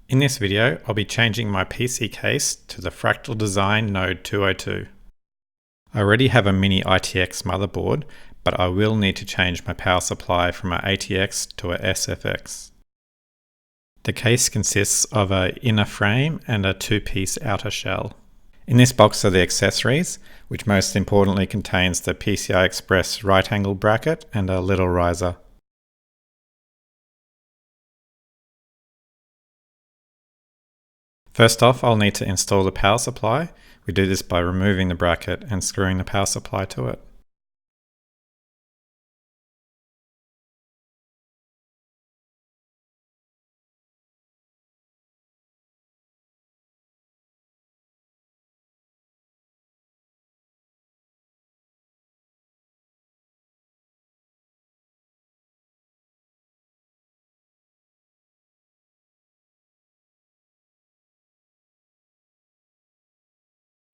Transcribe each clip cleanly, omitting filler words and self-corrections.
In this video, I'll be changing my PC case to the Fractal Design Node 202. I already have a mini ITX motherboard, but I will need to change my power supply from an ATX to a SFX. The case consists of an inner frame and a two-piece outer shell. In this box are the accessories, which most importantly contains the PCI Express right angle bracket and a little riser. First off, I'll need to install the power supply. We do this by removing the bracket and screwing the power supply to it.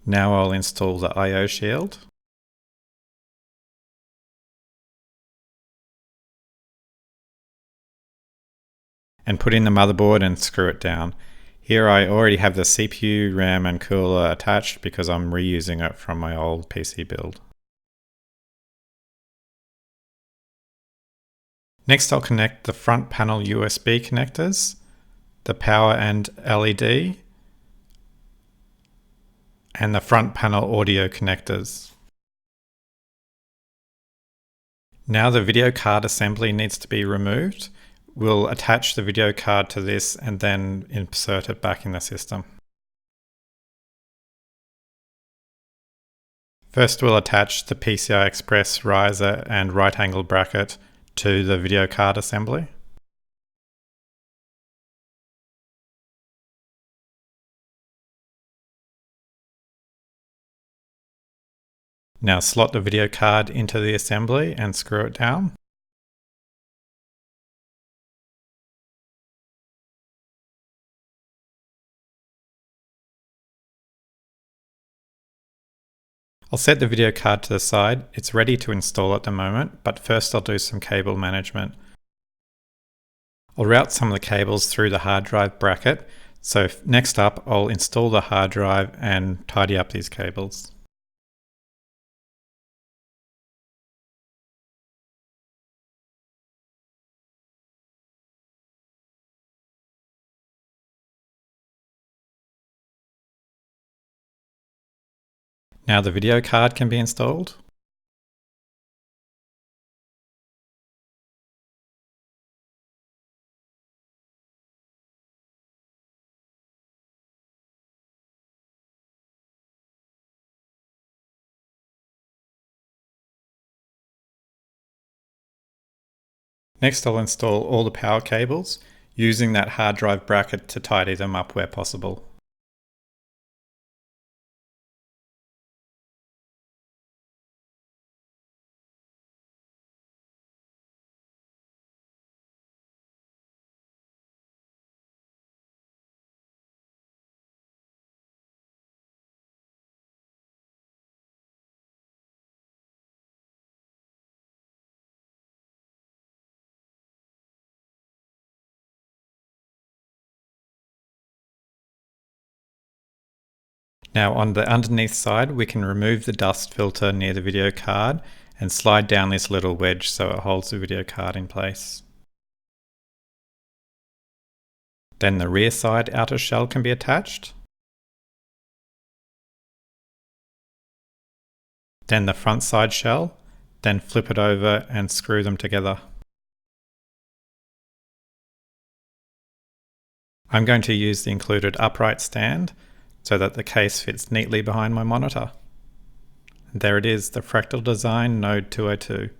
Now I'll install the I/O shield. And put in the motherboard and screw it down. Here I already have the CPU, RAM and cooler attached because I'm reusing it from my old PC build. Next I'll connect the front panel USB connectors, the power and LED, and the front panel audio connectors. Now the video card assembly needs to be removed. We'll attach the video card to this and then insert it back in the system. First we'll attach the PCI Express riser and right angle bracket to the video card assembly. Now slot the video card into the assembly and screw it down. I'll set the video card to the side. It's ready to install at the moment, but first I'll do some cable management. I'll route some of the cables through the hard drive bracket. So next up, I'll install the hard drive and tidy up these cables. Now the video card can be installed. Next I'll install all the power cables, using that hard drive bracket to tidy them up where possible. Now on the underneath side, we can remove the dust filter near the video card and slide down this little wedge so it holds the video card in place. Then the rear side outer shell can be attached. Then the front side shell, then flip it over and screw them together. I'm going to use the included upright stand so that the case fits neatly behind my monitor. And there it is, the Fractal Design Node 202.